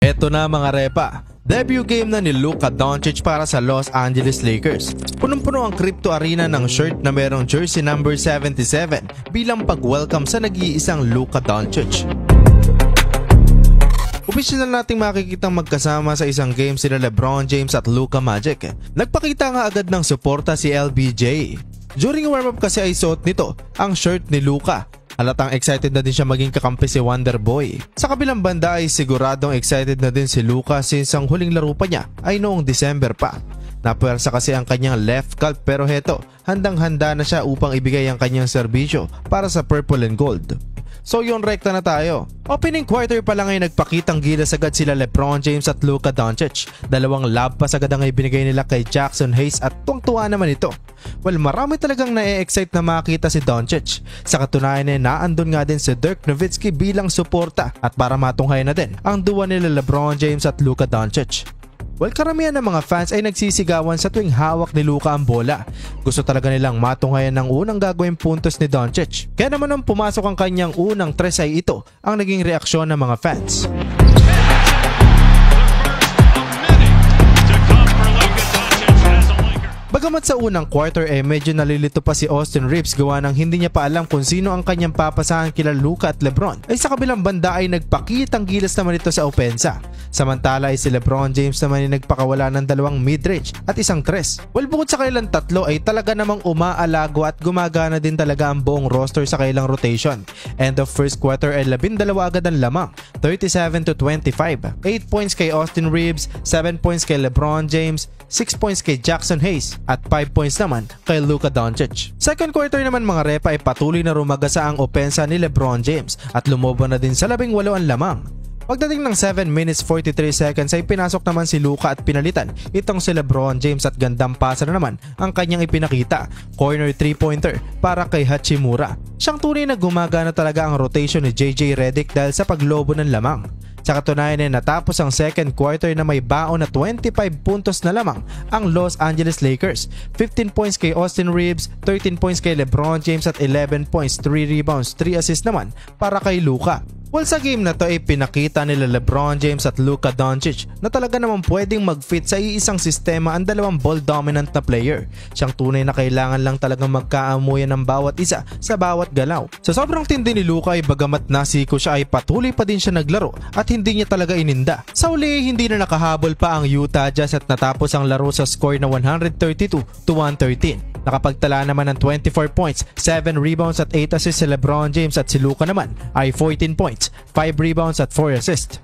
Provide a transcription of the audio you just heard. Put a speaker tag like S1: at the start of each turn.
S1: Eto na mga repa, debut game na ni Luka Doncic para sa Los Angeles Lakers. Punong-puno ang crypto arena ng shirt na merong jersey number 77 bilang pag-welcome sa nag-iisang Luka Doncic. Opisyal na nating makikitang magkasama sa isang game sila LeBron James at Luka Magic. Nagpakita nga agad ng suporta si LBJ. During warm-up kasi ay suot nito ang shirt ni Luka. Halatang excited na din siya maging kakampi si Wonderboy. Sa kabilang banda ay siguradong excited na din si Luka since ang huling laro pa niya ay noong December pa. Napuwersa kasi ang kanyang left calf pero heto, handang-handa na siya upang ibigay ang kanyang serbisyo para sa purple and gold. So yun, rekta na tayo. Opening quarter pa lang ay nagpakitang gilas agad sila LeBron James at Luka Doncic. Dalawang lob pass agad ang ibinigay nila kay Jackson Hayes at tuwang-tuwa naman ito. Well, marami talagang na-excite na makita si Doncic. Sa katunayan ay naandun nga din si Dirk Nowitzki bilang suporta at para matunghayan na din ang duwa nila LeBron James at Luka Doncic. Well, karamihan ng mga fans ay nagsisigawan sa tuwing hawak ni Luka ang bola. Gusto talaga nilang matunghayan ng unang gagawing puntos ni Doncic. Kaya naman nung pumasok ang kanyang unang tres ay ito ang naging reaksyon ng mga fans. Bagamat sa unang quarter medyo nalilito pa si Austin Reeves gawa ng hindi niya pa alam kung sino ang kanyang papasahan kila Luka at LeBron, ay sa kabilang banda ay nagpakitang gilas naman ito sa opensa. Samantala ay si LeBron James naman ay nagpakawala ng dalawang mid-range at isang tres. Well, bukod sa kailang tatlo ay talaga namang umaalago at gumagana din talaga ang buong roster sa kailang rotation. End of first quarter ay 12 agad ang lamang, 37-25. 8 points kay Austin Reeves, 7 points kay LeBron James, 6 points kay Jackson Hayes at 5 points naman kay Luka Doncic. Second quarter naman mga repa ay patuloy na rumagasa ang opensa ni LeBron James at lumoban na din sa 18 ang lamang. Pagdating ng 7 minutes 43 seconds ay pinasok naman si Luka at pinalitan itong si LeBron James at gandang pasa na naman ang kanyang ipinakita. Corner 3-pointer para kay Hachimura. Siyang tunay na gumagana talaga ang rotation ni JJ Redick dahil sa paglobo ng lamang. Sa katunayan ay natapos ang second quarter na may baon na 25 puntos na lamang ang Los Angeles Lakers. 15 points kay Austin Reeves, 13 points kay LeBron James at 11 points, 3 rebounds, 3 assists naman para kay Luka. Well, sa game na to ay pinakita nila LeBron James at Luka Doncic na talaga naman pwedeng mag-fit sa iisang sistema ang dalawang ball dominant na player. Siyang tunay na kailangan lang talagang magkaamuyan ng bawat isa sa bawat galaw. Sa sobrang tindi ni Luka ay bagamat nasiko siya ay patuloy pa din siya naglaro at hindi niya talaga ininda. Sa uli hindi na nakahabol pa ang Utah Jazz at natapos ang laro sa score na 132-113. Nakapagtala naman ng 24 points, 7 rebounds at 8 assists si LeBron James at si Luka naman ay 14 points, 5 rebounds at 4 assists.